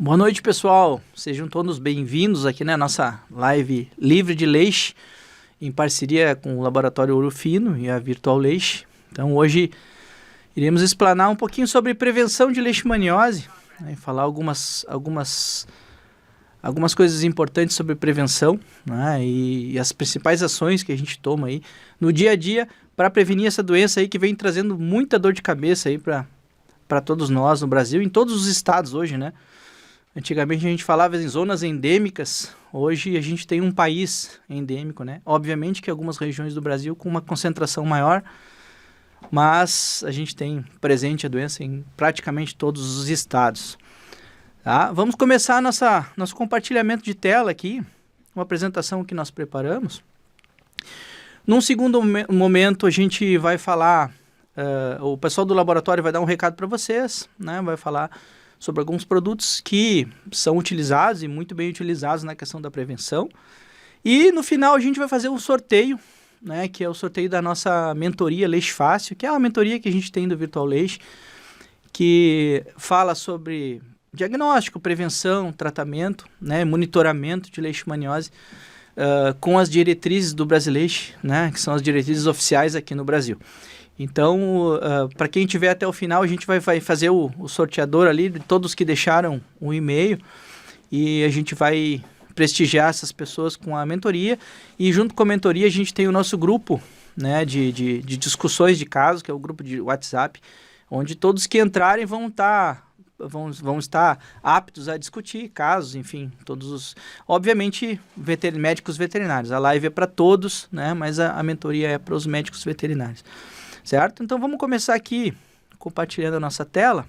Boa noite, pessoal. Sejam todos bem-vindos aqui na nossa live Livre de Leixe, em parceria com o Laboratório Ouro Fino e a Virtual Leixe. Então, hoje iremos explanar um pouquinho sobre prevenção de leishmaniose, né, e falar algumas coisas importantes sobre prevenção, né, e as principais ações que a gente toma aí no dia a dia para prevenir essa doença aí que vem trazendo muita dor de cabeça aí para todos nós no Brasil, em todos os estados hoje, né? Antigamente a gente falava em zonas endêmicas, hoje a gente tem um país endêmico, né? Obviamente que algumas regiões do Brasil com uma concentração maior, mas a gente tem presente a doença em praticamente todos os estados. Tá? Vamos começar nosso compartilhamento de tela aqui, uma apresentação que nós preparamos. Num segundo momento a gente vai falar, o pessoal do laboratório vai dar um recado para vocês, né? Vai falar sobre alguns produtos que são utilizados e muito bem utilizados na questão da prevenção. E no final a gente vai fazer um sorteio, né, que é o sorteio da nossa mentoria Leixe Fácil, que é uma mentoria que a gente tem do Virtual Leixe, que fala sobre diagnóstico, prevenção, tratamento, né, monitoramento de leishmaniose, com as diretrizes do Brasileixe, né, que são as diretrizes oficiais aqui no Brasil. Então, para quem tiver até o final, a gente vai fazer o sorteador ali de todos que deixaram um e-mail e a gente vai prestigiar essas pessoas com a mentoria. E junto com a mentoria, a gente tem o nosso grupo, né, de discussões de casos, que é o grupo de WhatsApp, onde todos que entrarem vão estar aptos a discutir casos, enfim, todos os... Obviamente, médicos veterinários. A live é para todos, né, mas a mentoria é para os médicos veterinários. Certo? Então vamos começar aqui compartilhando a nossa tela.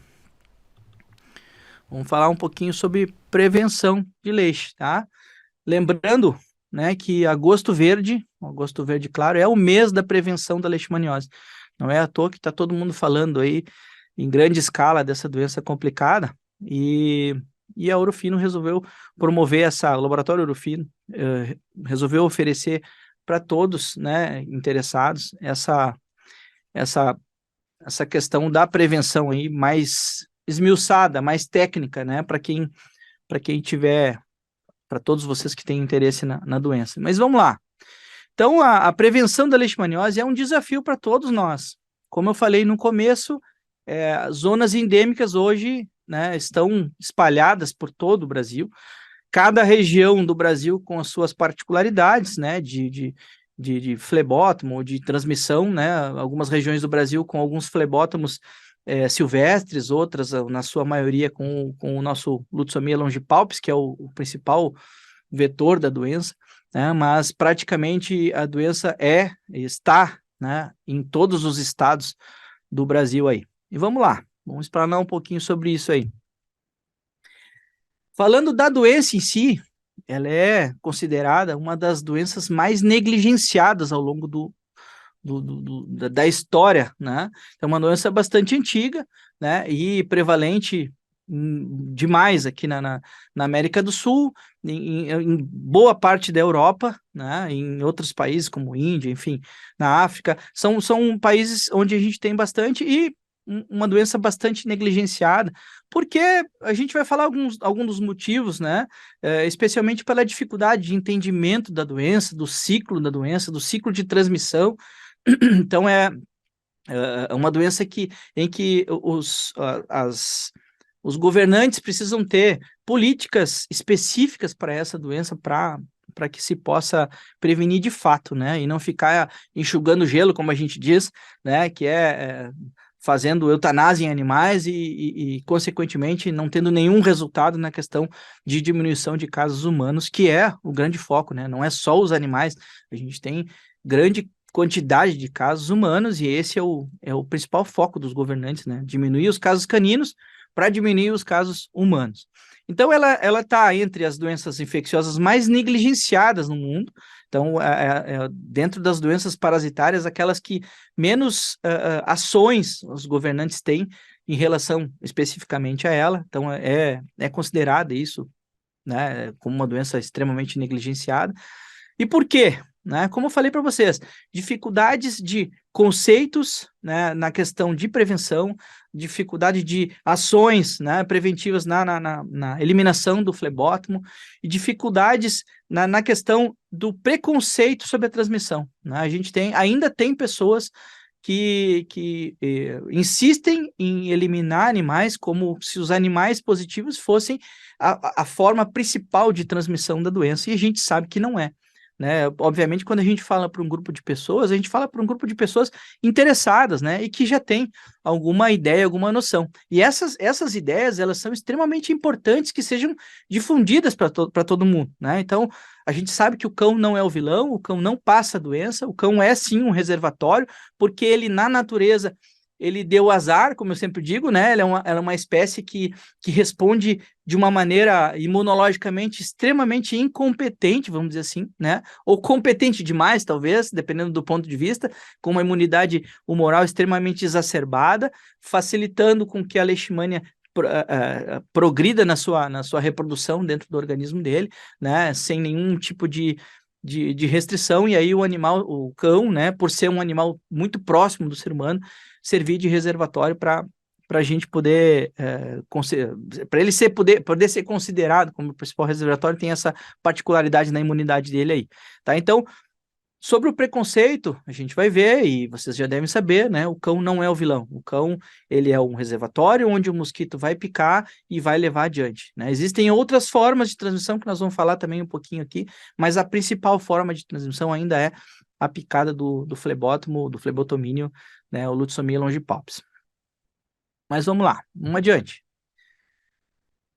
Vamos falar um pouquinho sobre prevenção de leixe, tá? Lembrando, né, que agosto verde claro, é o mês da prevenção da leishmaniose. Não é à toa que está todo mundo falando aí em grande escala dessa doença complicada e a Ouro Fino resolveu promover o laboratório Ouro Fino resolveu oferecer para todos, né, interessados essa questão da prevenção aí mais esmiuçada, mais técnica, né, para quem tiver, para todos vocês que têm interesse na doença. Mas vamos lá. Então, a prevenção da leishmaniose é um desafio para todos nós. Como eu falei no começo, zonas endêmicas hoje, né, estão espalhadas por todo o Brasil. Cada região do Brasil com as suas particularidades, né, de flebótomo, ou de transmissão, né, algumas regiões do Brasil com alguns flebótomos silvestres, outras, na sua maioria, com o nosso Lutzomia longipalpis, que é o principal vetor da doença, né, mas praticamente a doença está, né, em todos os estados do Brasil aí. E vamos lá, vamos explanar um pouquinho sobre isso aí. Falando da doença em si, ela é considerada uma das doenças mais negligenciadas ao longo da história, né? É uma doença bastante antiga, né? E prevalente demais aqui na América do Sul, em boa parte da Europa, né? Em outros países como Índia, enfim, na África. São países onde a gente tem bastante e uma doença bastante negligenciada, porque a gente vai falar alguns dos motivos, né? Especialmente pela dificuldade de entendimento da doença, do ciclo da doença, do ciclo de transmissão. Então, é uma doença em que os governantes precisam ter políticas específicas para essa doença, para que se possa prevenir de fato, né? E não ficar enxugando gelo, como a gente diz, né? Que fazendo eutanásia em animais e, consequentemente, não tendo nenhum resultado na questão de diminuição de casos humanos, que é o grande foco, né? Não é só os animais, a gente tem grande quantidade de casos humanos e esse é o principal foco dos governantes, né? Diminuir os casos caninos para diminuir os casos humanos. Então, ela está entre as doenças infecciosas mais negligenciadas no mundo. Então, dentro das doenças parasitárias, aquelas que menos ações os governantes têm em relação especificamente a ela. Então, é considerada isso, né, como uma doença extremamente negligenciada. E por quê? Né? Como eu falei para vocês, dificuldades de conceitos, né, na questão de prevenção, dificuldade de ações, né, preventivas na eliminação do flebótomo e dificuldades na questão do preconceito sobre a transmissão, né? A gente ainda tem pessoas que insistem em eliminar animais como se os animais positivos fossem a forma principal de transmissão da doença, e a gente sabe que não é. Né? Obviamente, quando a gente fala para um grupo de pessoas, a gente fala para um grupo de pessoas interessadas, né? E que já tem alguma ideia, alguma noção. E essas ideias, elas são extremamente importantes que sejam difundidas para todo mundo, né? Então, a gente sabe que o cão não é o vilão, o cão não passa a doença, o cão é sim um reservatório, porque ele, na natureza, ele deu azar, como eu sempre digo, né? Ela é uma espécie que responde de uma maneira imunologicamente extremamente incompetente, vamos dizer assim, né? Ou competente demais, talvez, dependendo do ponto de vista, com uma imunidade humoral extremamente exacerbada, facilitando com que a leishmania progrida na sua reprodução dentro do organismo dele, né? Sem nenhum tipo de restrição, e aí o cão, né, por ser um animal muito próximo do ser humano, servir de reservatório para a gente poder, para ele poder ser considerado como o principal reservatório, tem essa particularidade na imunidade dele aí, tá? Então, sobre o preconceito, a gente vai ver, e vocês já devem saber, né? O cão não é o vilão. O cão, ele é um reservatório onde o mosquito vai picar e vai levar adiante, né? Existem outras formas de transmissão que nós vamos falar também um pouquinho aqui, mas a principal forma de transmissão ainda é a picada do flebótomo, do flebotomínio, né? O Lutsomia longipalpis. Mas vamos lá, vamos adiante.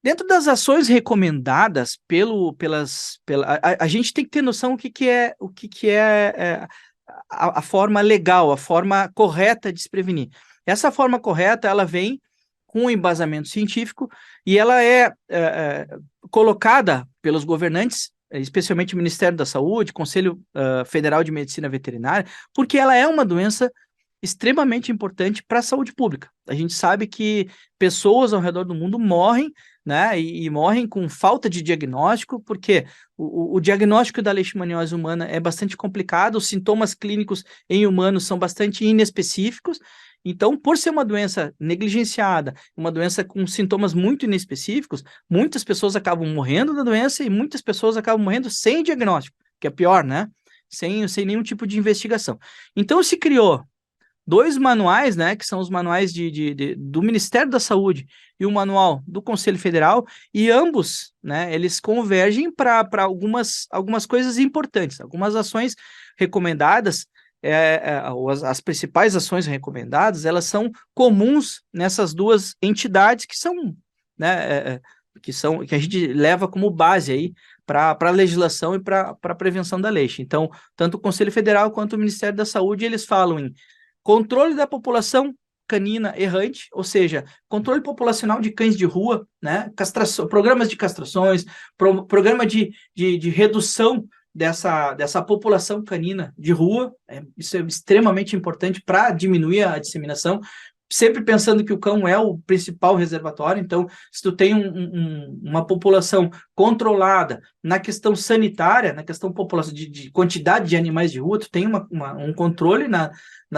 Dentro das ações recomendadas a gente tem que ter noção o que é a forma legal, a forma correta de se prevenir. Essa forma correta, ela vem com um embasamento científico e ela é colocada pelos governantes, especialmente o Ministério da Saúde, Conselho Federal de Medicina Veterinária, porque ela é uma doença extremamente importante para a saúde pública. A gente sabe que pessoas ao redor do mundo morrem, né, e morrem com falta de diagnóstico, porque o diagnóstico da leishmaniose humana é bastante complicado, os sintomas clínicos em humanos são bastante inespecíficos, então, por ser uma doença negligenciada, uma doença com sintomas muito inespecíficos, muitas pessoas acabam morrendo da doença e muitas pessoas acabam morrendo sem diagnóstico, que é pior, né? Sem nenhum tipo de investigação. Então, se criou 2 manuais, né, que são os manuais do Ministério da Saúde e o manual do Conselho Federal, e ambos, né, eles convergem para algumas coisas importantes, algumas ações recomendadas, as principais ações recomendadas, elas são comuns nessas 2 entidades que são, né, que a gente leva como base aí para a legislação e para a prevenção da leixa. Então, tanto o Conselho Federal quanto o Ministério da Saúde, eles falam em controle da população canina errante, ou seja, controle populacional de cães de rua, né? Programas de castrações, programa de redução dessa população canina de rua, isso é extremamente importante para diminuir a disseminação, sempre pensando que o cão é o principal reservatório. Então, se tu tem uma população controlada na questão sanitária, na questão de quantidade de animais de rua, tu tem um controle na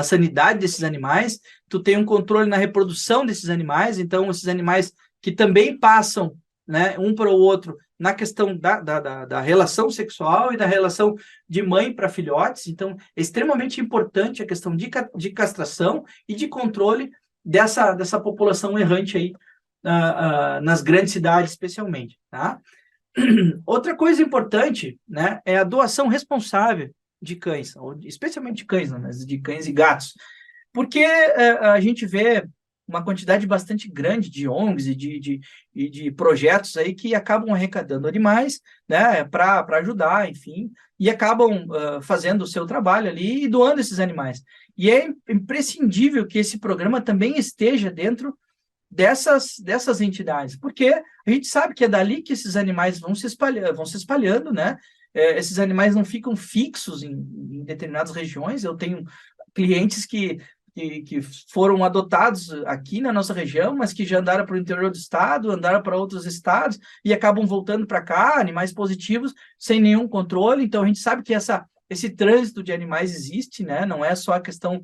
sanidade desses animais, tu tem um controle na reprodução desses animais, então esses animais que também passam, né, um para o outro na questão da relação sexual e da relação de mãe para filhotes. Então, é extremamente importante a questão de castração e de controle dessa população errante aí, nas grandes cidades, especialmente, tá? Outra coisa importante, né, é a doação responsável de cães, especialmente de cães, né, mas de cães e gatos, porque a gente vê uma quantidade bastante grande de ONGs e de projetos aí que acabam arrecadando animais, né, para ajudar, enfim, e acabam fazendo o seu trabalho ali e doando esses animais. E é imprescindível que esse programa também esteja dentro dessas entidades, porque a gente sabe que é dali que esses animais vão se espalhando, né? Esses animais não ficam fixos em determinadas regiões. Eu tenho clientes que foram adotados aqui na nossa região, mas que já andaram para o interior do estado, andaram para outros estados e acabam voltando para cá, animais positivos, sem nenhum controle. Então, a gente sabe que esse trânsito de animais existe, né? Não é só a questão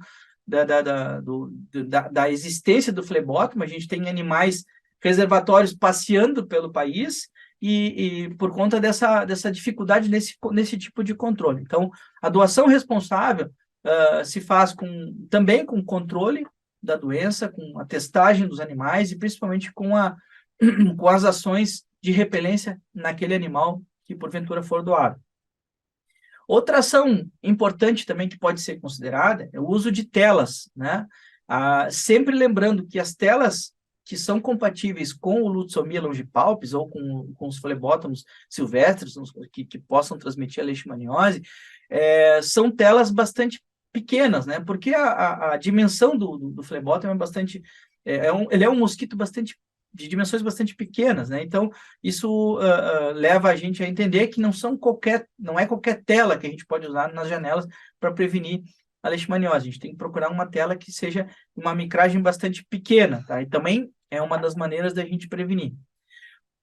da existência do flebótomo. A gente tem animais reservatórios passeando pelo país e por conta dessa dificuldade nesse tipo de controle. Então, a doação responsável se faz também com controle da doença, com a testagem dos animais e principalmente com as ações de repelência naquele animal que porventura for doado. Outra ação importante também que pode ser considerada é o uso de telas, né? Sempre lembrando que as telas que são compatíveis com o Lutzomia longipalpis ou com os flebótomos silvestres que possam transmitir a leishmaniose, são telas bastante pequenas, né? Porque a dimensão do flebótomo é bastante... ele é um mosquito de dimensões bastante pequenas, né? Então, isso leva a gente a entender que não é qualquer tela que a gente pode usar nas janelas para prevenir a leishmaniose. A gente tem que procurar uma tela que seja uma micragem bastante pequena, tá? E também é uma das maneiras da gente prevenir.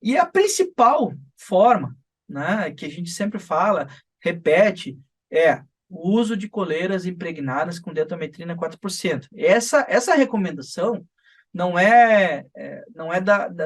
E a principal forma, né, que a gente sempre fala, repete, é o uso de coleiras impregnadas com deltametrina 4%. Essa recomendação não é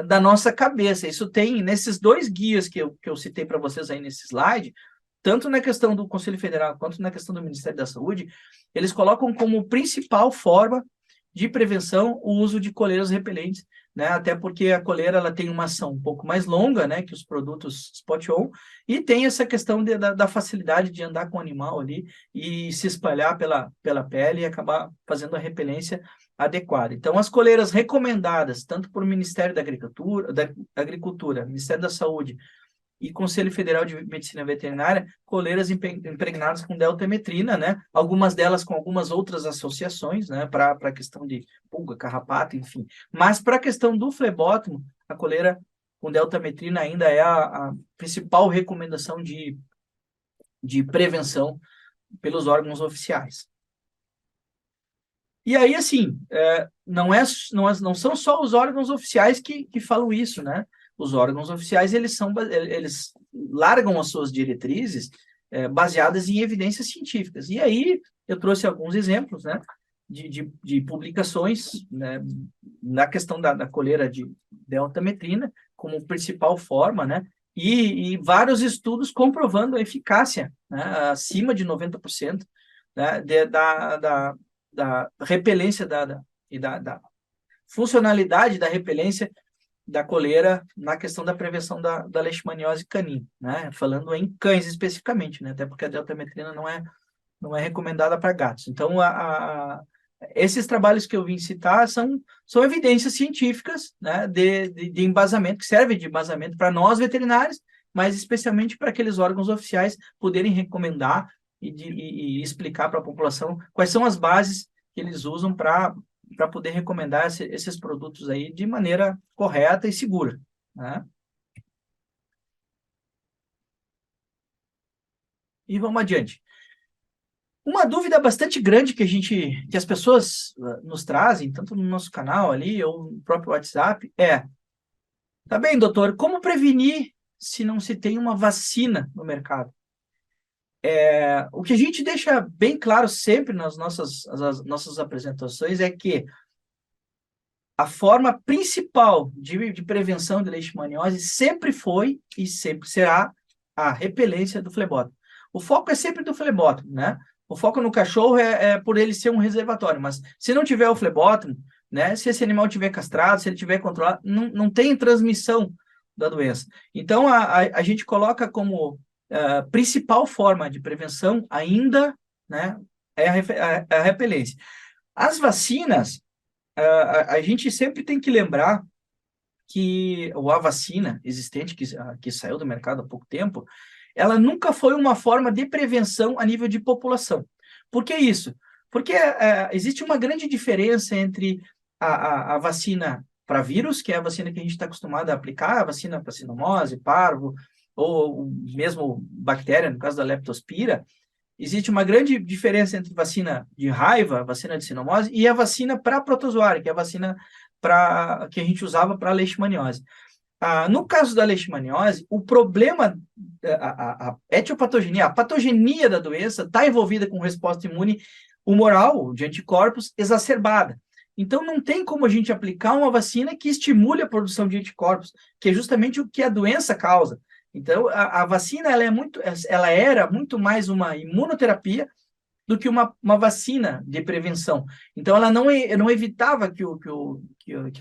da nossa cabeça. Isso tem nesses dois guias que eu citei para vocês aí nesse slide, tanto na questão do Conselho Federal quanto na questão do Ministério da Saúde, eles colocam como principal forma de prevenção o uso de coleiras repelentes, né? Até porque a coleira ela tem uma ação um pouco mais longa, né, que os produtos Spot-On, e tem essa questão da facilidade de andar com o animal ali e se espalhar pela pele e acabar fazendo a repelência adequada. Então, as coleiras recomendadas, tanto por Ministério da Agricultura, Ministério da Saúde e Conselho Federal de Medicina Veterinária, coleiras impregnadas com deltametrina, né? Algumas delas com algumas outras associações, né? Para a questão de pulga, carrapato, enfim. Mas para a questão do flebótomo, a coleira com deltametrina ainda é a principal recomendação de prevenção pelos órgãos oficiais. E aí, assim, não são só os órgãos oficiais que falam isso, né? Os órgãos oficiais, eles largam as suas diretrizes baseadas em evidências científicas. E aí, eu trouxe alguns exemplos, né, de publicações, né, na questão da coleira de deltametrina, como principal forma, né, e vários estudos comprovando a eficácia, né, acima de 90%, né, da repelência e da funcionalidade da repelência da coleira na questão da prevenção da leishmaniose canina, né? Falando em cães especificamente, né? Até porque a deltametrina não é recomendada para gatos. Então, esses trabalhos que eu vim citar são evidências científicas, né? De embasamento, que servem de embasamento para nós veterinários, mas especialmente para aqueles órgãos oficiais poderem recomendar e explicar para a população quais são as bases que eles usam para poder recomendar esses produtos aí de maneira correta e segura, né? E vamos adiante. Uma dúvida bastante grande que as pessoas nos trazem, tanto no nosso canal ali ou no próprio WhatsApp, tá bem, doutor, como prevenir se não se tem uma vacina no mercado? O que a gente deixa bem claro sempre nas nossas apresentações é que a forma principal de prevenção de leishmaniose sempre foi e sempre será a repelência do flebótomo. O foco é sempre do flebótomo, né? O foco no cachorro é por ele ser um reservatório, mas se não tiver o flebótomo, né? Se esse animal tiver castrado, se ele tiver controlado, não tem transmissão da doença. Então, a gente coloca como principal forma de prevenção ainda, né, é a repelência. As vacinas, a gente sempre tem que lembrar que a vacina existente, que saiu do mercado há pouco tempo, ela nunca foi uma forma de prevenção a nível de população. Por que isso? Porque existe uma grande diferença entre a vacina para vírus, que é a vacina que a gente está acostumado a aplicar, a vacina para cinomose, parvo, ou mesmo bactéria, no caso da leptospira. Existe uma grande diferença entre vacina de raiva, vacina de sinomose, e a vacina para protozoário, que é a vacina que a gente usava para leishmaniose. No caso da leishmaniose, o problema, a etiopatogenia, a patogenia da doença está envolvida com resposta imune humoral, de anticorpos, exacerbada. Então, não tem como a gente aplicar uma vacina que estimule a produção de anticorpos, que é justamente o que a doença causa. Então, a vacina ela era muito mais uma imunoterapia do que uma vacina de prevenção. Então, ela não evitava que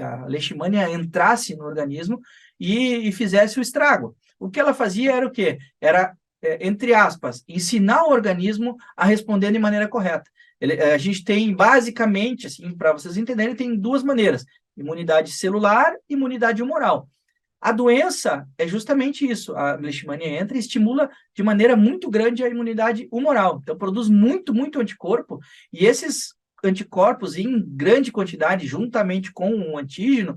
a leishmania entrasse no organismo e fizesse o estrago. O que ela fazia era o quê? Era, entre aspas, ensinar o organismo a responder de maneira correta. A gente tem, basicamente, assim, para vocês entenderem, tem duas maneiras: imunidade celular e imunidade humoral. A doença é justamente isso. A leishmania entra e estimula de maneira muito grande a imunidade humoral. Então, produz muito, muito anticorpo. E esses anticorpos, em grande quantidade, juntamente com um antígeno,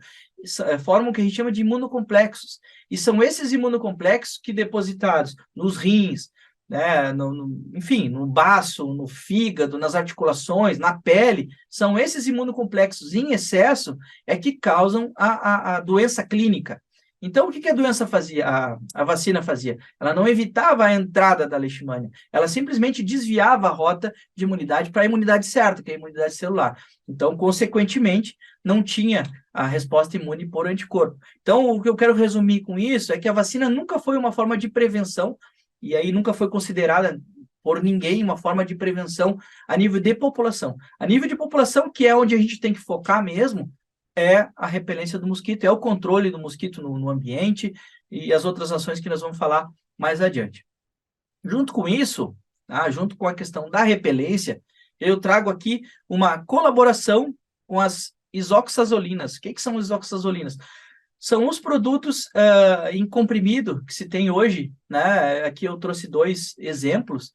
formam o que a gente chama de imunocomplexos. E são esses imunocomplexos que, depositados nos rins, né, enfim, no baço, no fígado, nas articulações, na pele, são esses imunocomplexos em excesso que causam a doença clínica. Então, o que a doença fazia, a vacina fazia? Ela não evitava a entrada da leishmania, ela simplesmente desviava a rota de imunidade para a imunidade certa, que é a imunidade celular. Então, consequentemente, não tinha a resposta imune por anticorpo. Então, o que eu quero resumir com isso é que a vacina nunca foi uma forma de prevenção, e aí nunca foi considerada por ninguém uma forma de prevenção a nível de população. A nível de população, que é onde a gente tem que focar mesmo, é a repelência do mosquito, é o controle do mosquito no ambiente e as outras ações que nós vamos falar mais adiante. Junto com isso, junto com a questão da repelência, eu trago aqui uma colaboração com as isoxazolinas. O que são as isoxazolinas? São os produtos em comprimido que se tem hoje, né? Aqui eu trouxe 2 exemplos.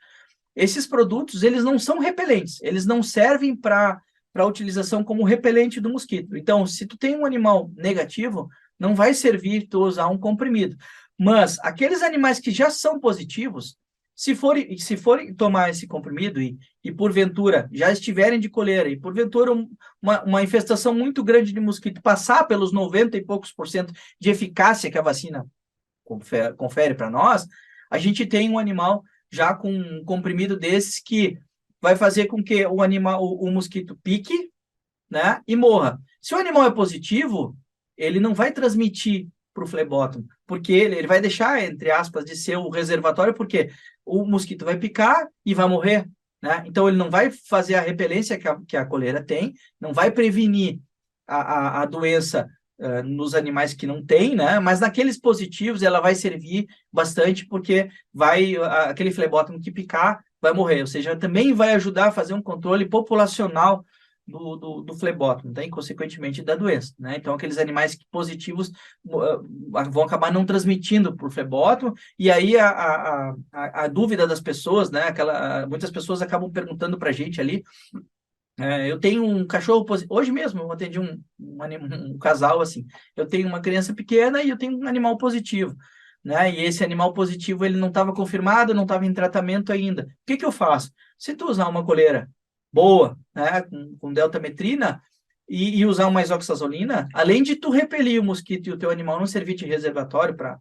Esses produtos, eles não são repelentes, eles não servem para utilização como repelente do mosquito. Então, se tu tem um animal negativo, não vai servir tu usar um comprimido. Mas aqueles animais que já são positivos, se forem tomar esse comprimido e porventura já estiverem de coleira e porventura uma infestação muito grande de mosquito passar pelos 90 e poucos por cento de eficácia que a vacina confere para nós, a gente tem um animal já com um comprimido desses que vai fazer com que o mosquito pique, né, e morra. Se o animal é positivo, ele não vai transmitir para o flebótomo, porque ele vai deixar, entre aspas, de ser o reservatório, porque o mosquito vai picar e vai morrer, né? Então, ele não vai fazer a repelência que a coleira tem, não vai prevenir a doença nos animais que não tem, né? Mas naqueles positivos ela vai servir bastante, porque aquele flebótomo que picar vai morrer, ou seja, também vai ajudar a fazer um controle populacional do flebótomo, tá? E, consequentemente, da doença, né? Então, aqueles animais positivos vão acabar não transmitindo por flebótomo, e aí a dúvida das pessoas, né? Muitas pessoas acabam perguntando para a gente ali. Eu tenho um cachorro positivo. Hoje mesmo eu atendi um casal assim. Eu tenho uma criança pequena e eu tenho um animal positivo, né? E esse animal positivo ele não estava confirmado, não estava em tratamento ainda. O que eu faço? Se tu usar uma coleira boa, né, com deltametrina e usar uma isoxazolina, além de tu repelir o mosquito e o teu animal não servir de reservatório para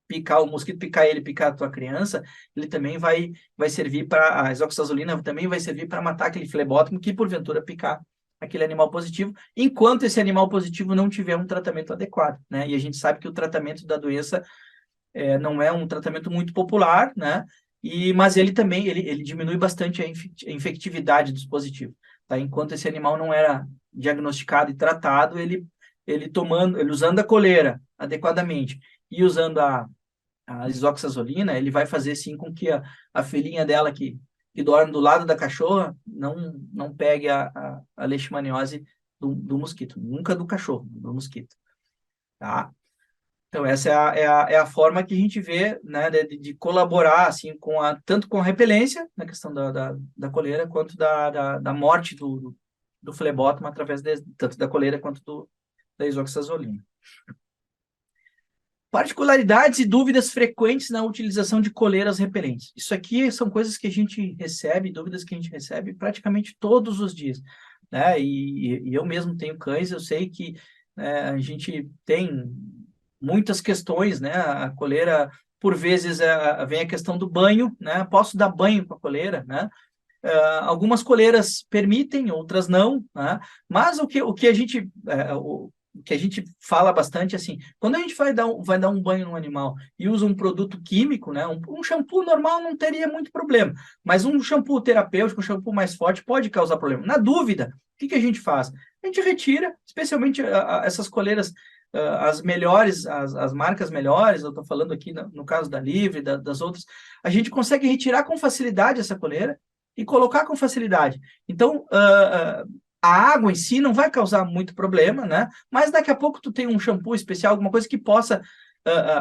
picar o mosquito, picar ele, picar a tua criança, ele também vai servir para, a isoxazolina também vai servir para matar aquele flebótomo que, porventura, picar aquele animal positivo, enquanto esse animal positivo não tiver um tratamento adequado, né? E a gente sabe que o tratamento da doença não é um tratamento muito popular, né? Mas ele também, ele diminui bastante a infectividade dos positivos, tá? Enquanto esse animal não era diagnosticado e tratado, ele usando a coleira adequadamente e usando a isoxazolina, ele vai fazer sim com que a filhinha dela que dorme do lado da cachorra não pegue a leishmaniose do mosquito, nunca do cachorro, do mosquito, tá? Então, essa é a forma que a gente vê, né, de colaborar assim, tanto com a repelência, na questão da coleira, quanto da morte do flebótomo através tanto da coleira quanto da isoxazolina. Particularidades e dúvidas frequentes na utilização de coleiras repelentes. Isso aqui são coisas que a gente recebe, dúvidas que a gente recebe praticamente todos os dias, né? E eu mesmo tenho cães, eu sei que a gente tem muitas questões, né? A coleira, por vezes, vem a questão do banho, né? Posso dar banho com a coleira, né? Algumas coleiras permitem, outras não, né? Mas o que a gente o que a gente fala bastante assim, quando a gente vai dar um banho no animal e usa um produto químico, né? Um shampoo normal não teria muito problema, mas um shampoo terapêutico, um shampoo mais forte pode causar problema. Na dúvida, o que a gente faz? A gente retira, especialmente essas coleiras, as melhores, as marcas melhores, eu estou falando aqui no caso da Livre, das outras, a gente consegue retirar com facilidade essa coleira e colocar com facilidade. Então, a água em si não vai causar muito problema, né? Mas daqui a pouco tu tem um shampoo especial, alguma coisa que possa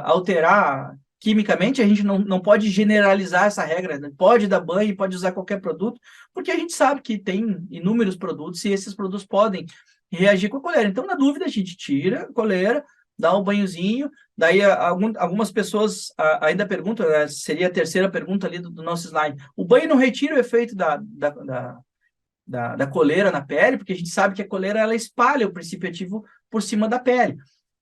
alterar quimicamente, a gente não pode generalizar essa regra, né? Pode dar banho, pode usar qualquer produto, porque a gente sabe que tem inúmeros produtos e esses produtos podem reagir com a coleira. Então, na dúvida, a gente tira a coleira, dá um banhozinho, daí algumas pessoas ainda perguntam, né, seria a terceira pergunta ali do nosso slide, o banho não retira o efeito da coleira na pele, porque a gente sabe que a coleira ela espalha o princípio ativo por cima da pele,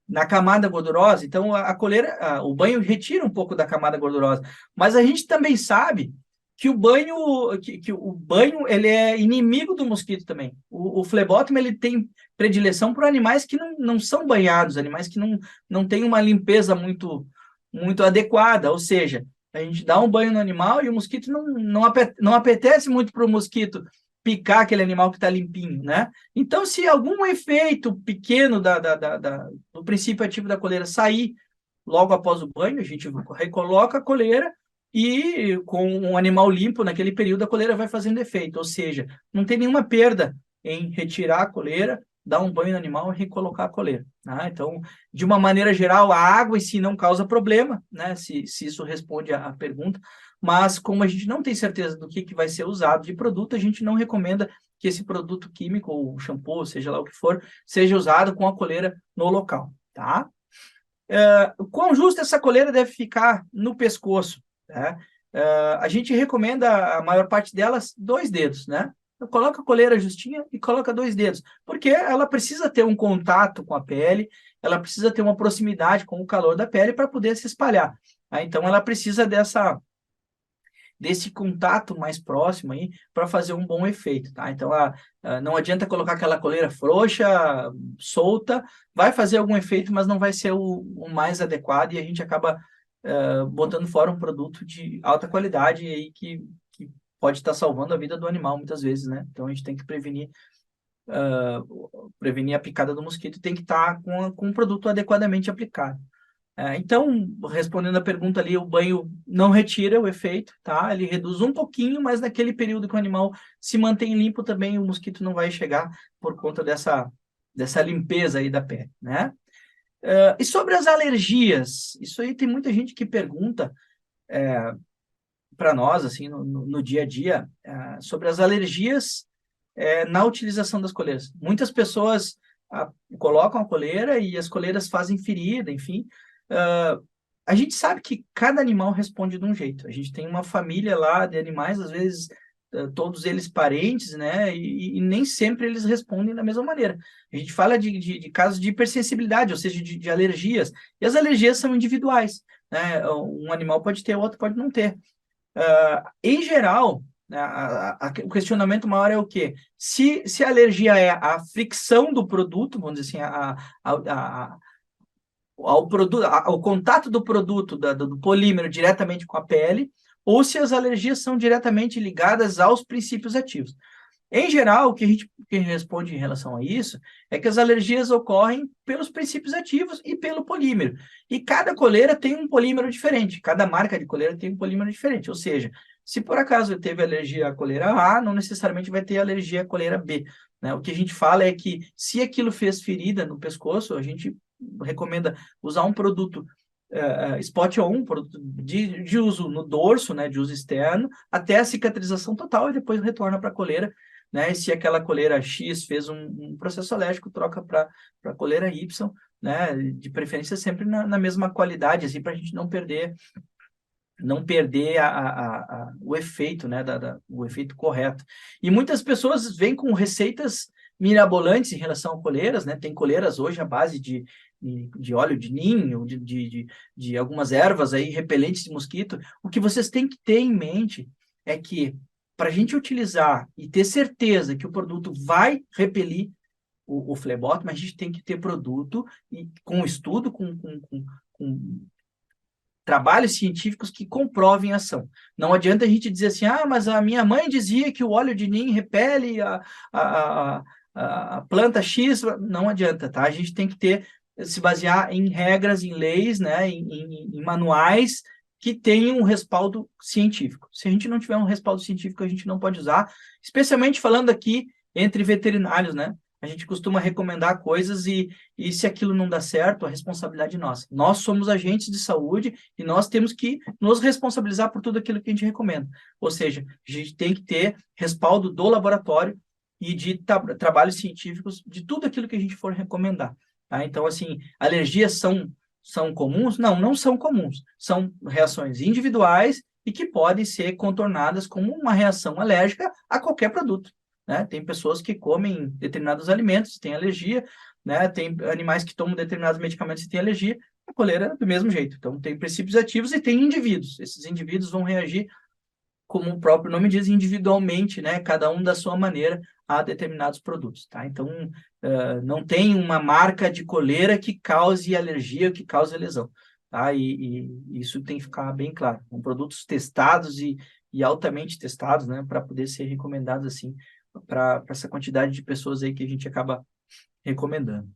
na camada gordurosa. Então, a coleira, o banho retira um pouco da camada gordurosa. Mas a gente também sabe que o banho ele é inimigo do mosquito também. O flebótomo ele tem predileção por animais que não são banhados, animais que não têm uma limpeza muito adequada. Ou seja, a gente dá um banho no animal e o mosquito não apetece muito para o mosquito picar aquele animal que está limpinho, né? Então, se algum efeito pequeno do princípio ativo da coleira sair logo após o banho, a gente recoloca a coleira e com um animal limpo, naquele período, a coleira vai fazendo efeito. Ou seja, não tem nenhuma perda em retirar a coleira, dar um banho no animal e recolocar a coleira. Né? Então, de uma maneira geral, a água em si não causa problema, né? Se isso responde à pergunta, mas como a gente não tem certeza do que vai ser usado de produto, a gente não recomenda que esse produto químico, ou shampoo, seja lá o que for, seja usado com a coleira no local, tá? Quão justa essa coleira deve ficar no pescoço? Né? A gente recomenda, a maior parte delas, 2 dedos, né? Coloca a coleira justinha e coloca 2 dedos, porque ela precisa ter um contato com a pele, ela precisa ter uma proximidade com o calor da pele para poder se espalhar. Tá? Então, ela precisa desse contato mais próximo aí para fazer um bom efeito, tá? Então, não adianta colocar aquela coleira frouxa, solta, vai fazer algum efeito, mas não vai ser o mais adequado e a gente acaba botando fora um produto de alta qualidade aí que pode estar salvando a vida do animal muitas vezes, né? Então, a gente tem que prevenir a picada do mosquito e tem que estar com um produto adequadamente aplicado. Então, respondendo a pergunta ali, o banho não retira o efeito, tá? Ele reduz um pouquinho, mas naquele período que o animal se mantém limpo também, o mosquito não vai chegar por conta dessa limpeza aí da pele, né? E sobre as alergias, isso aí tem muita gente que pergunta para nós, assim, no dia a dia, sobre as alergias na utilização das coleiras. Muitas pessoas colocam a coleira e as coleiras fazem ferida, enfim. A gente sabe que cada animal responde de um jeito. A gente tem uma família lá de animais, às vezes todos eles parentes, né? E nem sempre eles respondem da mesma maneira. A gente fala de casos de hipersensibilidade, ou seja, de alergias. E as alergias são individuais, né? Um animal pode ter, outro pode não ter. Em geral, né, o questionamento maior é o quê? Se a alergia é a fricção do produto, vamos dizer assim, ao contato do produto, do polímero diretamente com a pele, ou se as alergias são diretamente ligadas aos princípios ativos. Em geral, o que a gente responde em relação a isso é que as alergias ocorrem pelos princípios ativos e pelo polímero. E cada coleira tem um polímero diferente, cada marca de coleira tem um polímero diferente. Ou seja, se por acaso teve alergia à coleira A, não necessariamente vai ter alergia à coleira B. Né? O que a gente fala é que se aquilo fez ferida no pescoço, a gente recomenda usar um produto spot on, produto de uso no dorso, né, de uso externo, até a cicatrização total e depois retorna para a coleira. Né? E se aquela coleira X fez um processo alérgico, troca para a coleira Y, né? De preferência sempre na mesma qualidade, assim, para a gente não perder o efeito, né? O efeito correto. E muitas pessoas vêm com receitas mirabolantes em relação a coleiras, né? Tem coleiras hoje à base de óleo de ninho, de algumas ervas aí repelentes de mosquito. O que vocês têm que ter em mente é que para a gente utilizar e ter certeza que o produto vai repelir o flebótomo, a gente tem que ter produto e, com estudo, com trabalhos científicos que comprovem a ação. Não adianta a gente dizer assim, mas a minha mãe dizia que o óleo de nim repele a, a, a planta X. Não adianta, tá? A gente tem que se basear em regras, em leis, né, em manuais que tenham um respaldo científico. Se a gente não tiver um respaldo científico, a gente não pode usar, especialmente falando aqui entre veterinários, né? A gente costuma recomendar coisas e se aquilo não dá certo, a responsabilidade é nossa. Nós somos agentes de saúde e nós temos que nos responsabilizar por tudo aquilo que a gente recomenda. Ou seja, a gente tem que ter respaldo do laboratório e de trabalhos científicos de tudo aquilo que a gente for recomendar. Tá? Então, assim, alergias são comuns? Não, não são comuns. São reações individuais e que podem ser contornadas como uma reação alérgica a qualquer produto. Né? Tem pessoas que comem determinados alimentos, têm alergia, né? Tem animais que tomam determinados medicamentos e têm alergia, a coleira é do mesmo jeito. Então, tem princípios ativos e tem indivíduos. Esses indivíduos vão reagir, como o próprio nome diz, individualmente, né? Cada um da sua maneira a determinados produtos. Tá? Então, não tem uma marca de coleira que cause alergia, que cause lesão. Tá? E isso tem que ficar bem claro. São produtos testados e altamente testados, né? Para poder ser recomendados assim, para essa quantidade de pessoas aí que a gente acaba recomendando.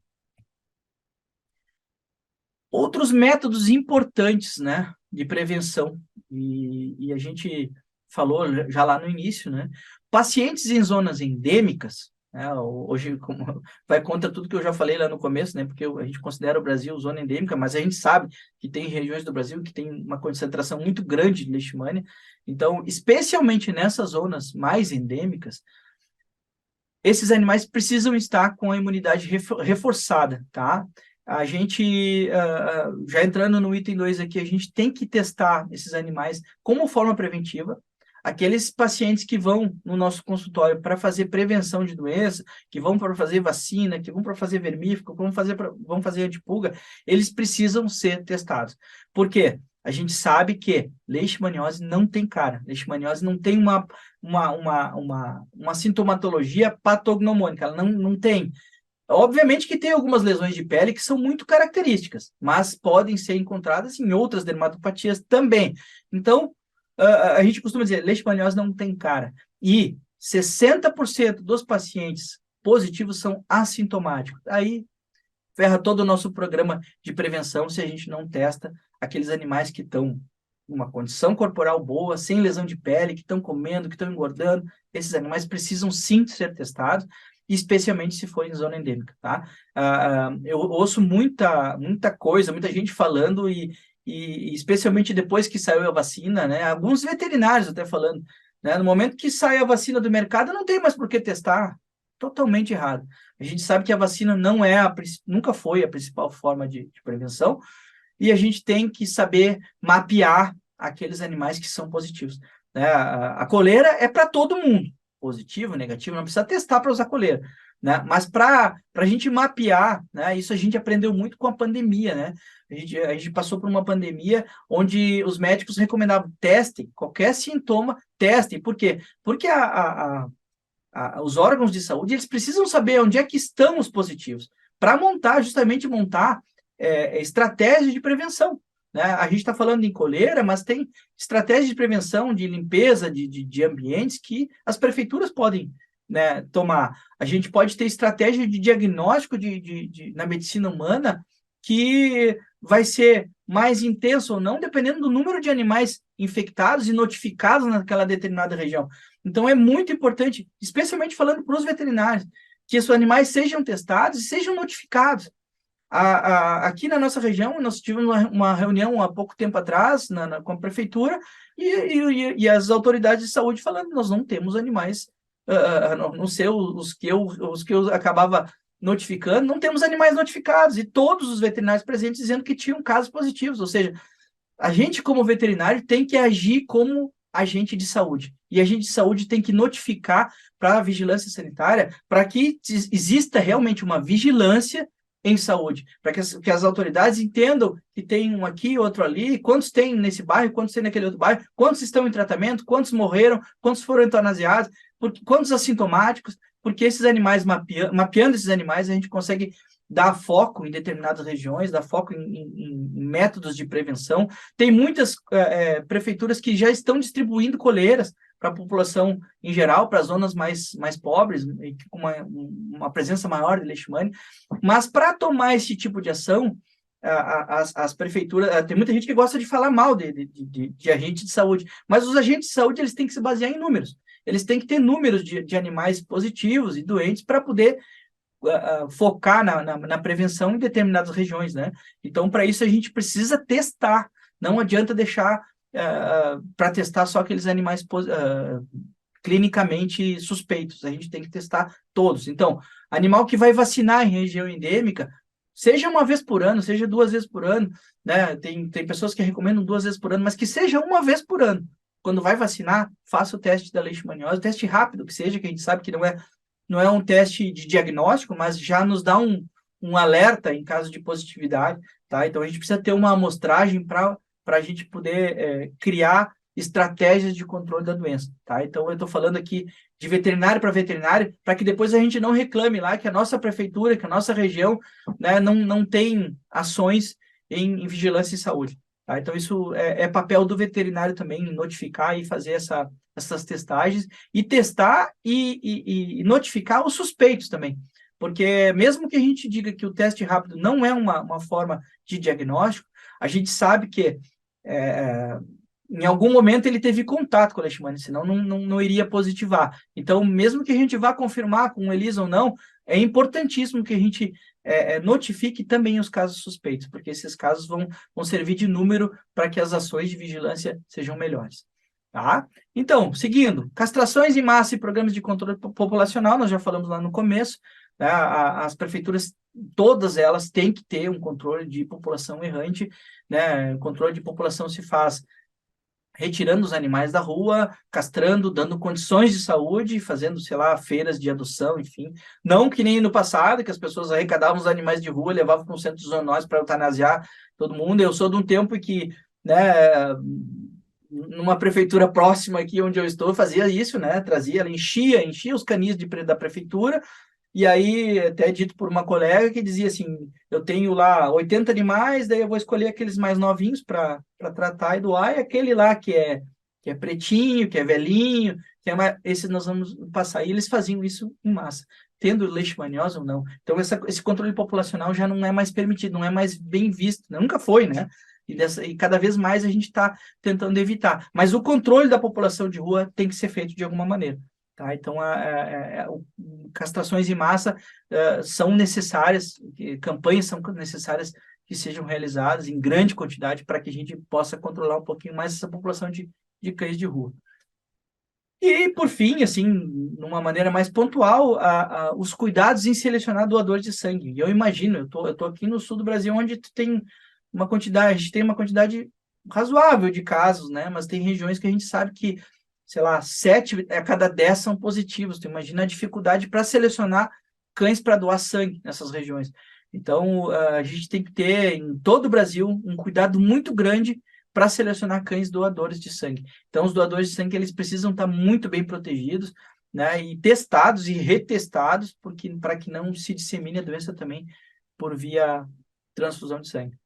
Outros métodos importantes, né, de prevenção, e a gente falou já lá no início, né, pacientes em zonas endêmicas, né, hoje vai contra tudo que eu já falei lá no começo, né, porque a gente considera o Brasil zona endêmica, mas a gente sabe que tem regiões do Brasil que tem uma concentração muito grande de leishmania, então, especialmente nessas zonas mais endêmicas, esses animais precisam estar com a imunidade reforçada, tá? A gente, já entrando no item 2 aqui, a gente tem que testar esses animais como forma preventiva. Aqueles pacientes que vão no nosso consultório para fazer prevenção de doença, que vão para fazer vacina, que vão para fazer vermífugo, vão fazer antipulga, eles precisam ser testados. Por quê? A gente sabe que leishmaniose não tem cara. Leishmaniose não tem uma sintomatologia patognomônica. Ela não tem. Obviamente que tem algumas lesões de pele que são muito características, mas podem ser encontradas em outras dermatopatias também. Então, a gente costuma dizer, leishmaniose não tem cara. E 60% dos pacientes positivos são assintomáticos. Aí ferra todo o nosso programa de prevenção se a gente não testa aqueles animais que estão numa condição corporal boa, sem lesão de pele, que estão comendo, que estão engordando. Esses animais precisam sim ser testados, especialmente se for em zona endêmica, tá? Eu ouço muita coisa, muita gente falando e especialmente depois que saiu a vacina, né? Alguns veterinários até falando, né? No momento que sai a vacina do mercado, não tem mais por que testar. Totalmente errado. A gente sabe que a vacina não é nunca foi a principal forma de prevenção e a gente tem que saber mapear aqueles animais que são positivos. Né? A coleira é para todo mundo, positivo, negativo, não precisa testar para usar coleira. Né? Mas para a gente mapear, né? Isso a gente aprendeu muito com a pandemia, né? A gente passou por uma pandemia onde os médicos recomendavam testem, qualquer sintoma, testem. Por quê? Porque os órgãos de saúde eles precisam saber onde é que estão os positivos para justamente montar estratégias de prevenção. Né? A gente está falando em coleira, mas tem estratégias de prevenção, de limpeza de ambientes que as prefeituras podem, né, tomar. A gente pode ter estratégia de diagnóstico na medicina humana que vai ser mais intenso ou não, dependendo do número de animais infectados e notificados naquela determinada região. Então, é muito importante, especialmente falando para os veterinários, que esses animais sejam testados e sejam notificados. Aqui na nossa região, nós tivemos uma reunião há pouco tempo atrás com a prefeitura e as autoridades de saúde falando que nós não temos animais, não sei os que eu acabava notificando, não temos animais notificados, e todos os veterinários presentes dizendo que tinham casos positivos, ou seja, a gente como veterinário tem que agir como agente de saúde, e agente de saúde tem que notificar para a vigilância sanitária, para que exista realmente uma vigilância em saúde, para que as autoridades entendam que tem um aqui, outro ali, quantos tem nesse bairro, quantos tem naquele outro bairro, quantos estão em tratamento, quantos morreram, quantos foram eutanasiados, quantos assintomáticos, porque esses animais, mapeando esses animais, a gente consegue dar foco em determinadas regiões, dar foco em métodos de prevenção. Tem muitas prefeituras que já estão distribuindo coleiras para a população em geral, para as zonas mais pobres, com uma presença maior de leishmania, mas para tomar esse tipo de ação, as prefeituras, tem muita gente que gosta de falar mal de agentes de saúde, mas os agentes de saúde eles têm que se basear em números, eles têm que ter números de animais positivos e doentes para poder focar na prevenção em determinadas regiões, né? Então, para isso, a gente precisa testar, não adianta deixar para testar só aqueles animais clinicamente suspeitos, a gente tem que testar todos. Então, animal que vai vacinar em região endêmica, seja uma vez por ano, seja 2 vezes por ano, né? Tem pessoas que recomendam 2 vezes por ano, mas que seja uma vez por ano. Quando vai vacinar, faça o teste da leishmaniose, teste rápido que seja, que a gente sabe que não é um teste de diagnóstico, mas já nos dá um alerta em caso de positividade, tá? Então, a gente precisa ter uma amostragem para a gente poder criar estratégias de controle da doença, tá? Então, eu estou falando aqui de veterinário para veterinário, para que depois a gente não reclame lá que a nossa prefeitura, que a nossa região, né, não tem ações em vigilância e saúde, tá? Então, isso é papel do veterinário também, notificar e fazer essas testagens, e testar e notificar os suspeitos também, porque mesmo que a gente diga que o teste rápido não é uma forma de diagnóstico, a gente sabe que em algum momento ele teve contato com a leishmania, senão não iria positivar. Então, mesmo que a gente vá confirmar com ELISA ou não, é importantíssimo que a gente notifique também os casos suspeitos, porque esses casos vão servir de número para que as ações de vigilância sejam melhores. Tá? Então, seguindo, castrações em massa e programas de controle populacional, nós já falamos lá no começo, né? As prefeituras, todas elas têm que ter um controle de população errante, né? O controle de população se faz retirando os animais da rua, castrando, dando condições de saúde, fazendo, sei lá, feiras de adoção, enfim. Não que nem no passado, que as pessoas arrecadavam os animais de rua, levavam para um centro de zoonose para eutanasiar todo mundo. Eu sou de um tempo que, né, numa prefeitura próxima aqui onde eu estou, fazia isso, né? Trazia, ela enchia os canis da prefeitura, e aí até dito por uma colega que dizia assim, eu tenho lá 80 animais, daí eu vou escolher aqueles mais novinhos para tratar e doar, e aquele lá que é pretinho, que é velhinho, esse nós vamos passar. E eles faziam isso em massa, tendo leishmaniose ou não. Então esse controle populacional já não é mais permitido, não é mais bem visto, nunca foi, né? E cada vez mais a gente está tentando evitar. Mas o controle da população de rua tem que ser feito de alguma maneira. Tá? Então, castrações em massa são necessárias, campanhas são necessárias que sejam realizadas em grande quantidade para que a gente possa controlar um pouquinho mais essa população de cães de rua. E, por fim, assim, numa maneira mais pontual, os cuidados em selecionar doadores de sangue. E eu imagino, eu tô aqui no sul do Brasil, onde a gente tem uma quantidade razoável de casos, né? Mas tem regiões que a gente sabe que, sei lá, 7 a cada 10 são positivos. Tu imagina a dificuldade para selecionar cães para doar sangue nessas regiões. Então, a gente tem que ter, em todo o Brasil, um cuidado muito grande para selecionar cães doadores de sangue. Então, os doadores de sangue, eles precisam estar muito bem protegidos, né, e testados e retestados, para que não se dissemine a doença também por via transfusão de sangue.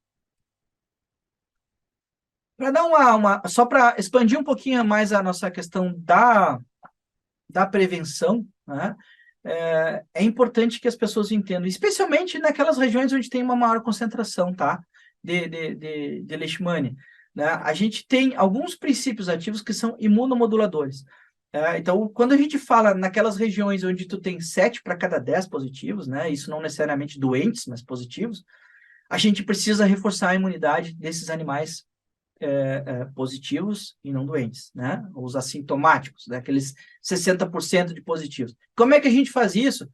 Para dar só para expandir um pouquinho mais a nossa questão da prevenção, né? É importante que as pessoas entendam, especialmente naquelas regiões onde tem uma maior concentração, tá? De leishmania, né? A gente tem alguns princípios ativos que são imunomoduladores. Então, quando a gente fala naquelas regiões onde tu tem 7 para cada 10 positivos, né? Isso não necessariamente doentes, mas positivos, a gente precisa reforçar a imunidade desses animais positivos e não doentes, né? Os assintomáticos, né? Aqueles 60% de positivos. Como é que a gente faz isso?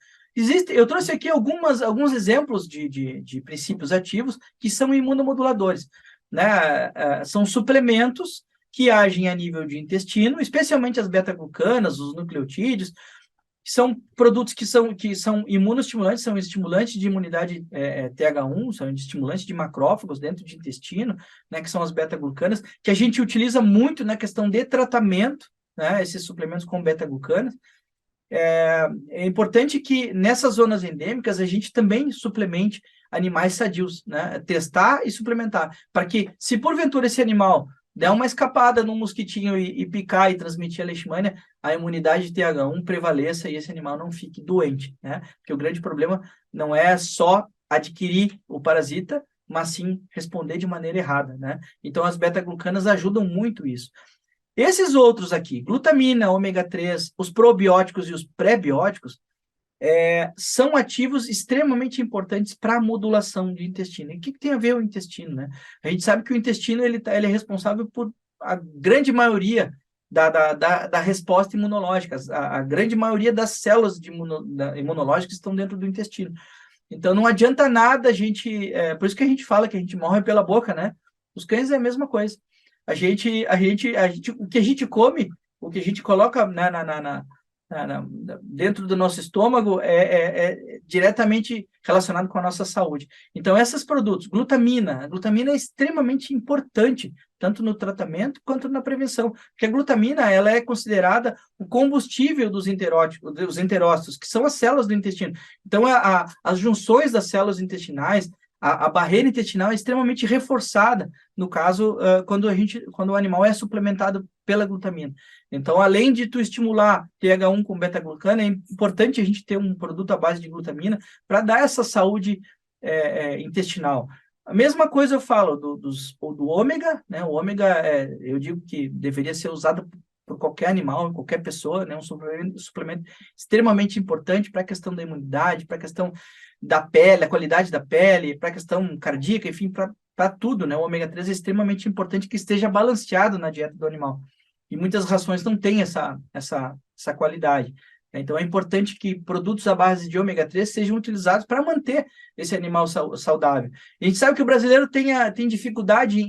Eu trouxe aqui alguns exemplos de princípios ativos que são imunomoduladores, né? São suplementos que agem a nível de intestino, especialmente as beta-glucanas, os nucleotídeos, São produtos que são imunoestimulantes, são estimulantes de imunidade TH1, são estimulantes de macrófagos dentro do intestino, né, que são as beta-glucanas, que a gente utiliza muito na questão de tratamento, né, esses suplementos com beta-glucanas. É importante que nessas zonas endêmicas a gente também suplemente animais sadios, né? Testar e suplementar, para que, se porventura esse animal der uma escapada num mosquitinho e picar e transmitir a leishmania, a imunidade de TH1 prevaleça e esse animal não fique doente, né? Porque o grande problema não é só adquirir o parasita, mas sim responder de maneira errada, né? Então as beta-glucanas ajudam muito isso. Esses outros aqui, glutamina, ômega 3, os probióticos e os pré-bióticos, são ativos extremamente importantes para a modulação do intestino. E o que tem a ver o intestino, né? A gente sabe que o intestino ele é responsável por a grande maioria da resposta imunológica. A grande maioria das células imunológicas estão dentro do intestino. Então, não adianta nada a gente... por isso que a gente fala que a gente morre pela boca, né? Os cães é a mesma coisa. O que a gente come, o que a gente coloca dentro do nosso estômago é diretamente relacionado com a nossa saúde. Então, esses produtos, a glutamina é extremamente importante, tanto no tratamento quanto na prevenção, porque a glutamina ela é considerada o combustível dos enterócitos, que são as células do intestino. Então, as junções das células intestinais, a barreira intestinal é extremamente reforçada, no caso, quando o animal é suplementado pela glutamina. Então, além de tu estimular TH1 com beta-glucana, é importante a gente ter um produto à base de glutamina para dar essa saúde intestinal. A mesma coisa eu falo do ômega, né? O ômega, eu digo que deveria ser usado por qualquer animal, qualquer pessoa, né? Um suplemento extremamente importante para a questão da imunidade, para a questão da pele, a qualidade da pele, para a questão cardíaca, enfim, para tudo, né? O ômega 3 é extremamente importante que esteja balanceado na dieta do animal. E muitas rações não têm essa qualidade. Então, é importante que produtos à base de ômega 3 sejam utilizados para manter esse animal saudável. A gente sabe que o brasileiro tem dificuldade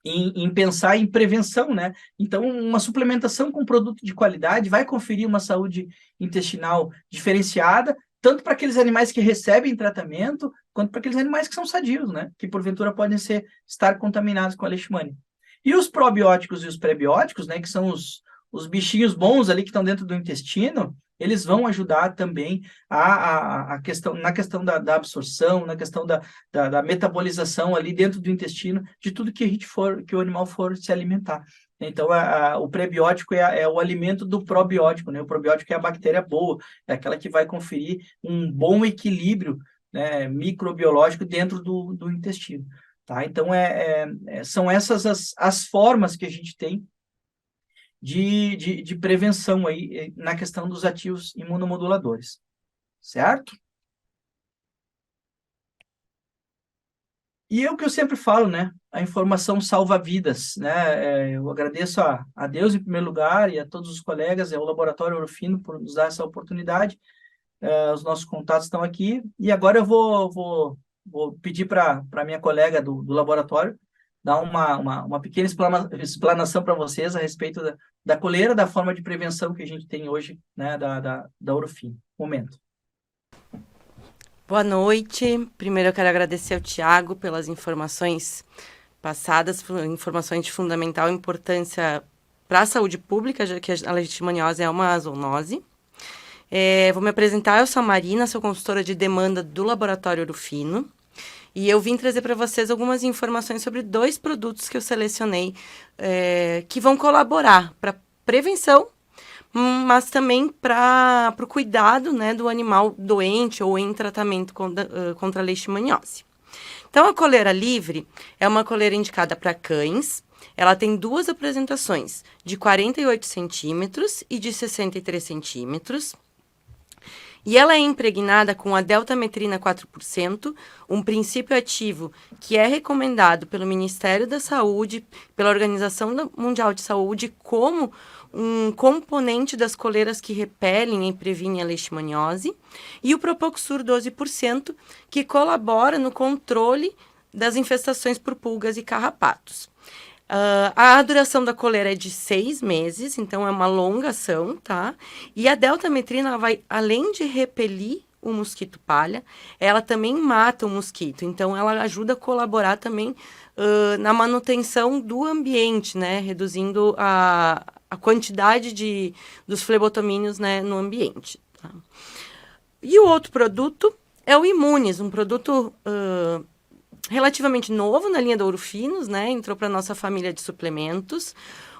em pensar em prevenção, né? Então, uma suplementação com produto de qualidade vai conferir uma saúde intestinal diferenciada, tanto para aqueles animais que recebem tratamento, quanto para aqueles animais que são sadios, né? Que porventura podem estar contaminados com a leishmania. E os probióticos e os prebióticos, né? Que são os bichinhos bons ali que estão dentro do intestino, eles vão ajudar também na questão da absorção, na questão da metabolização ali dentro do intestino, de tudo que o animal for se alimentar. Então, o prebiótico é o alimento do probiótico, né? O probiótico é a bactéria boa, é aquela que vai conferir um bom equilíbrio, né, microbiológico dentro do intestino. Tá? Então, são essas as formas que a gente tem de prevenção aí na questão dos ativos imunomoduladores, certo? E é o que eu sempre falo, né? A informação salva vidas, né? Eu agradeço a Deus em primeiro lugar e a todos os colegas, ao Laboratório Ouro Fino por nos dar essa oportunidade. Os nossos contatos estão aqui e agora eu vou pedir para a minha colega do laboratório dar uma pequena explanação para vocês a respeito da coleira, da forma de prevenção que a gente tem hoje, né, da Ouro Fino. Momento. Boa noite. Primeiro eu quero agradecer ao Tiago pelas informações passadas, informações de fundamental importância para a saúde pública, já que a leishmaniose é uma zoonose. Vou me apresentar, eu sou a Marina, sou consultora de demanda do Laboratório Ouro Fino. E eu vim trazer para vocês algumas informações sobre 2 produtos que eu selecionei que vão colaborar para prevenção, mas também para o cuidado, né, do animal doente ou em tratamento contra a leishmaniose. Então, a coleira livre é uma coleira indicada para cães. Ela tem 2 apresentações, de 48 centímetros e de 63 centímetros. E ela é impregnada com a deltametrina 4%, um princípio ativo que é recomendado pelo Ministério da Saúde, pela Organização Mundial de Saúde, como um componente das coleiras que repelem e previnem a leishmaniose, e o Propoxur 12%, que colabora no controle das infestações por pulgas e carrapatos. A duração da coleira é de 6 meses, então é uma longa ação, tá? E a deltametrina, ela vai, além de repelir o mosquito palha, ela também mata o mosquito. Então, ela ajuda a colaborar também na manutenção do ambiente, né? Reduzindo a quantidade dos flebotomínios, né, no ambiente. Tá? E o outro produto é o Imunes, um produto relativamente novo na linha da Ouro-Finos, né? Entrou para a nossa família de suplementos.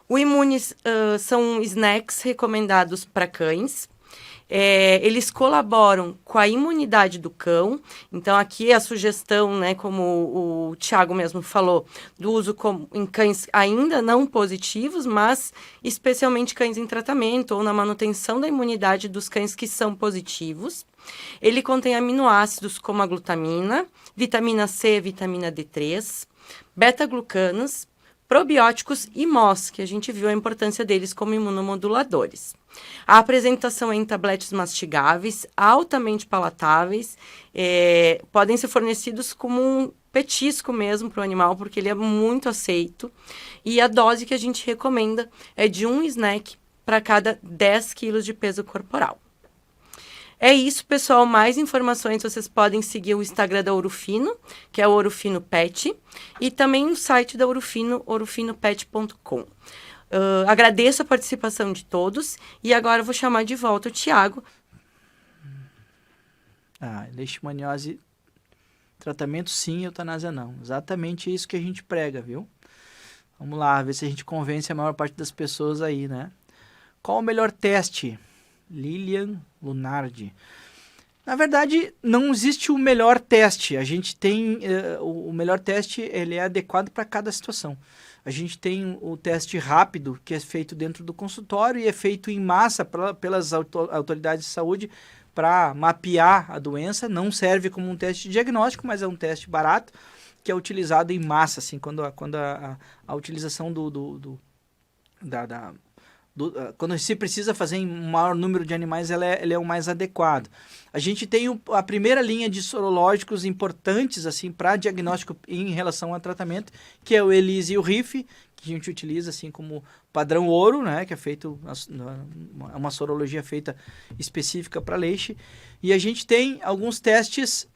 O Imunes são snacks recomendados para cães. Eles colaboram com a imunidade do cão. Então, aqui é a sugestão, né, como o Thiago mesmo falou, do uso em cães ainda não positivos, mas especialmente cães em tratamento ou na manutenção da imunidade dos cães que são positivos. Ele contém aminoácidos como a glutamina, vitamina C, vitamina D3, beta-glucanos, probióticos e MOS, que a gente viu a importância deles como imunomoduladores. A apresentação é em tabletes mastigáveis, altamente palatáveis, podem ser fornecidos como um petisco mesmo para o animal, porque ele é muito aceito. E a dose que a gente recomenda é de um snack para cada 10 quilos de peso corporal. É isso, pessoal. Mais informações vocês podem seguir o Instagram da Ouro-Fino, que é o Ouro-Fino Pet, e também o site da Ouro-Fino, ourofinopet.com. Agradeço a participação de todos e agora eu vou chamar de volta o Thiago. Leishmaniose, tratamento sim, eutanásia não. Exatamente isso que a gente prega, viu? Vamos lá, ver se a gente convence a maior parte das pessoas aí, né? Qual o melhor teste? Lilian Lunardi. Na verdade, não existe o melhor teste. A gente tem... o melhor teste, ele é adequado para cada situação. A gente tem o teste rápido, que é feito dentro do consultório e é feito em massa pelas autoridades de saúde para mapear a doença. Não serve como um teste diagnóstico, mas é um teste barato, que é utilizado em massa, assim, quando a utilização quando se precisa fazer em um maior número de animais, ele é o mais adequado. A gente tem a primeira linha de sorológicos importantes assim para diagnóstico em relação ao tratamento, que é o ELISA e o RIF, que a gente utiliza assim como padrão ouro, né, que é feito uma sorologia feita específica para leixe. E a gente tem alguns testes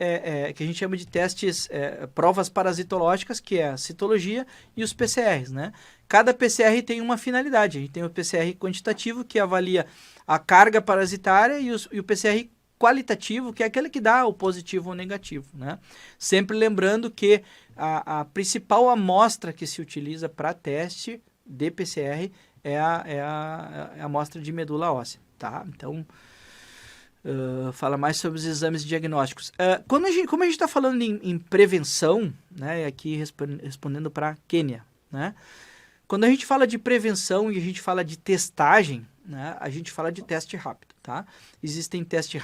que a gente chama de testes provas parasitológicas, que é a citologia e os PCRs, né? Cada PCR tem uma finalidade. A gente tem o PCR quantitativo, que avalia a carga parasitária, e o PCR qualitativo, que é aquele que dá o positivo ou negativo, né? Sempre lembrando que a principal amostra que se utiliza para teste de PCR é a amostra de medula óssea, tá? Então, fala mais sobre os exames diagnósticos. Como a gente está falando em prevenção, né? Aqui respondendo para a Kênia, né? Quando a gente fala de prevenção e a gente fala de testagem, né, a gente fala de teste rápido, tá? Existem testes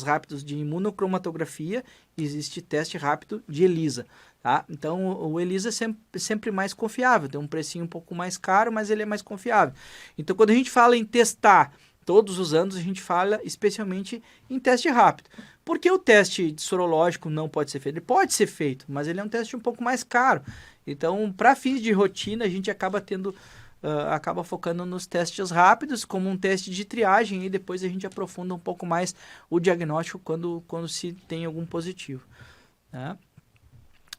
rápidos de imunocromatografia e existe teste rápido de ELISA, tá? Então, o ELISA é sempre mais confiável, tem um precinho um pouco mais caro, mas ele é mais confiável. Então, quando a gente fala em testar todos os anos, a gente fala especialmente em teste rápido. Por que o teste sorológico não pode ser feito? Ele pode ser feito, mas ele é um teste um pouco mais caro. Então, para fins de rotina, a gente acaba focando nos testes rápidos, como um teste de triagem, e depois a gente aprofunda um pouco mais o diagnóstico quando se tem algum positivo, né?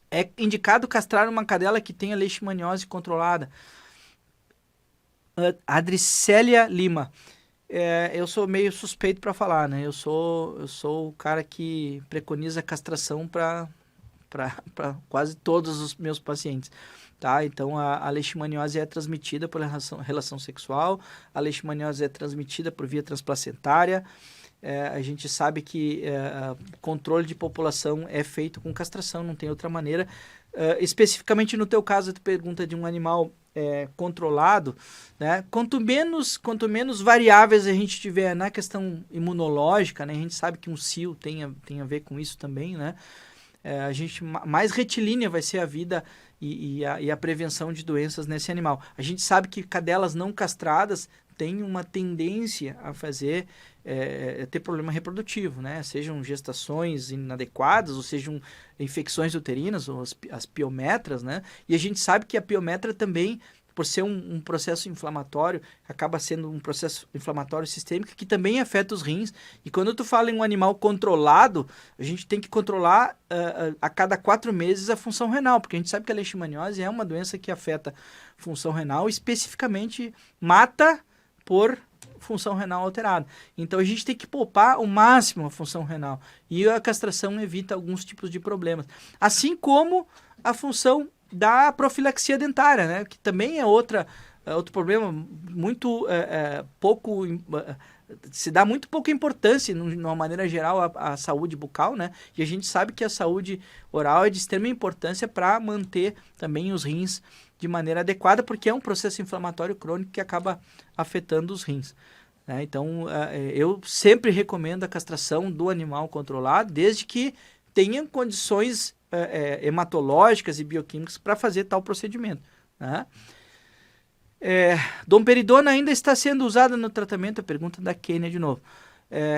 É indicado castrar uma cadela que tenha leishmaniose controlada. Adricélia Lima. Eu sou meio suspeito para falar, né? Eu sou o cara que preconiza castração para quase todos os meus pacientes, tá? Então, a leishmaniose é transmitida por relação sexual, a leishmaniose é transmitida por via transplacentária. A gente sabe que controle de população é feito com castração, não tem outra maneira. Especificamente no teu caso, tu pergunta de um animal controlado, né? Quanto menos variáveis a gente tiver na questão imunológica, né? A gente sabe que um cio tem a ver com isso também, né? Mais retilínea vai ser a vida e a prevenção de doenças nesse animal. A gente sabe que cadelas não castradas tem uma tendência a fazer ter problema reprodutivo, né? Sejam gestações inadequadas, ou sejam infecções uterinas, ou as piometras, né? E a gente sabe que a piometra também, por ser um processo inflamatório, acaba sendo um processo inflamatório sistêmico que também afeta os rins. E quando tu fala em um animal controlado, a gente tem que controlar a cada 4 meses a função renal, porque a gente sabe que a leishmaniose é uma doença que afeta a função renal, especificamente mata por função renal alterada. Então a gente tem que poupar ao máximo a função renal. E a castração evita alguns tipos de problemas. Assim como a função da profilaxia dentária, né? Que também é outro problema muito pouco... se dá muito pouca importância, de uma maneira geral, à saúde bucal, né? E a gente sabe que a saúde oral é de extrema importância para manter também os rins de maneira adequada, porque é um processo inflamatório crônico que acaba afetando os rins, né? Então, eu sempre recomendo a castração do animal controlado, desde que tenha condições hematológicas e bioquímicas para fazer tal procedimento, né? Domperidona ainda está sendo usada no tratamento? A pergunta da Kênia de novo.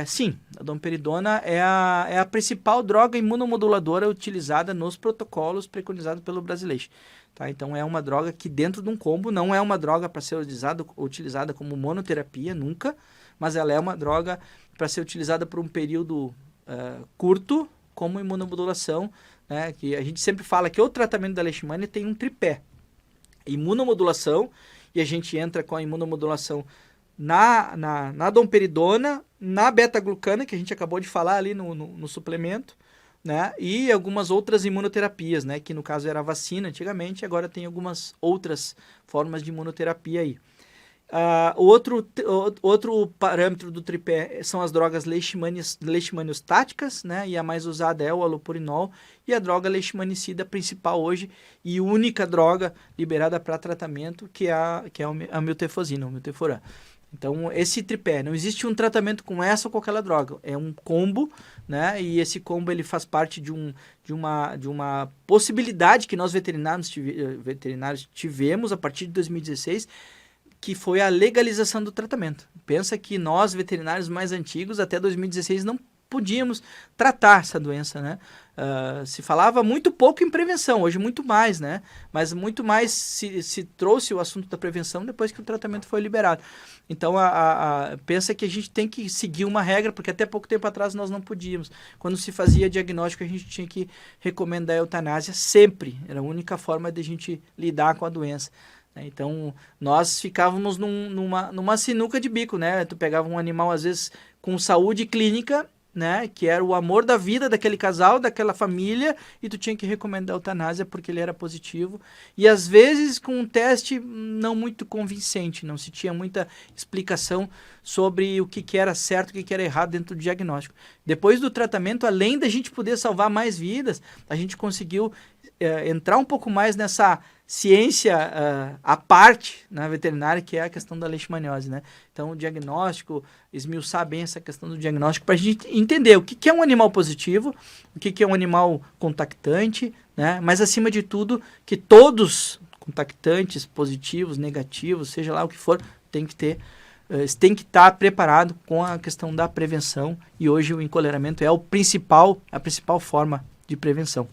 Sim, a domperidona é a principal droga imunomoduladora utilizada nos protocolos preconizados pelo Brasileiro. Tá? Então é uma droga que dentro de um combo não é uma droga para ser utilizada como monoterapia, nunca, mas ela é uma droga para ser utilizada por um período curto como imunomodulação, né? Que a gente sempre fala que o tratamento da leishmania tem um tripé: imunomodulação, e a gente entra com a imunomodulação na domperidona, na beta-glucana, que a gente acabou de falar ali no suplemento, né? E algumas outras imunoterapias, né? Que no caso era a vacina antigamente, agora tem algumas outras formas de imunoterapia aí. Outro parâmetro do tripé são as drogas leishmaniostáticas, né? E a mais usada é o alopurinol, e a droga leishmanicida principal hoje e única droga liberada para tratamento, que é a miltefosina, o milteforam. Então, esse tripé, não existe um tratamento com essa ou com aquela droga, é um combo, né? E esse combo ele faz parte de uma possibilidade que nós veterinários tivemos a partir de 2016, que foi a legalização do tratamento. Pensa que nós, veterinários mais antigos, até 2016, não podíamos tratar essa doença, né? Se falava muito pouco em prevenção, hoje muito mais, né? Mas muito mais se trouxe o assunto da prevenção depois que o tratamento foi liberado. Então, pensa que a gente tem que seguir uma regra, porque até pouco tempo atrás nós não podíamos. Quando se fazia diagnóstico, a gente tinha que recomendar a eutanásia sempre. Era a única forma de a gente lidar com a doença. Então, nós ficávamos numa sinuca de bico, né? Tu pegava um animal, às vezes, com saúde clínica, né? Que era o amor da vida daquele casal, daquela família, e tu tinha que recomendar a eutanásia porque ele era positivo. E, às vezes, com um teste não muito convincente, não se tinha muita explicação sobre o que era certo e o que era errado dentro do diagnóstico. Depois do tratamento, além da gente poder salvar mais vidas, a gente conseguiu entrar um pouco mais nessa ciência à parte na veterinária, que é a questão da leishmaniose, né? Então, o diagnóstico, esmiuçar bem essa questão do diagnóstico para a gente entender o que é um animal positivo, o que é um animal contactante, né? Mas, acima de tudo, que todos contactantes, positivos, negativos, seja lá o que for, tem que estar preparado com a questão da prevenção, e hoje o encoleiramento é a principal forma de prevenção.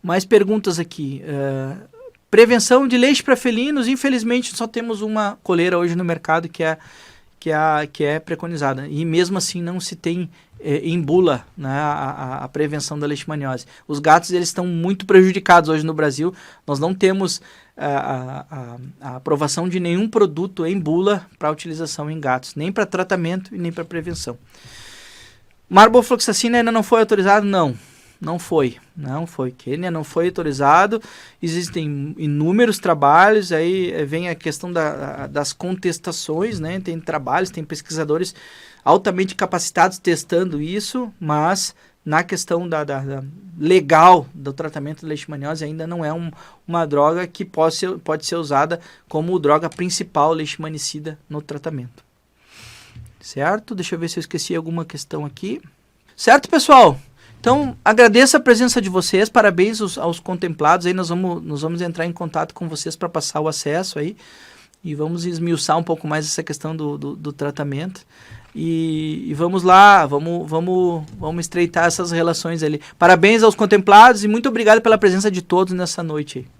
Mais perguntas aqui. Prevenção de leite para felinos. Infelizmente, só temos uma coleira hoje no mercado que é preconizada. E mesmo assim não se tem em bula, né, a prevenção da leishmaniose. Os gatos eles estão muito prejudicados hoje no Brasil. Nós não temos a aprovação de nenhum produto em bula para utilização em gatos. Nem para tratamento e nem para prevenção. Marbofloxacina ainda não foi autorizado? Não foi. Quênia não foi autorizado. Existem inúmeros trabalhos, aí vem a questão das contestações, né? Tem trabalhos, tem pesquisadores altamente capacitados testando isso, mas na questão da legal do tratamento da leishmaniose ainda não é uma droga que pode ser usada como droga principal leishmanicida no tratamento. Certo? Deixa eu ver se eu esqueci alguma questão aqui. Certo, pessoal? Então, agradeço a presença de vocês, parabéns aos contemplados, aí nós vamos entrar em contato com vocês para passar o acesso aí, e vamos esmiuçar um pouco mais essa questão do tratamento. E vamos lá, vamos estreitar essas relações ali. Parabéns aos contemplados e muito obrigado pela presença de todos nessa noite aí.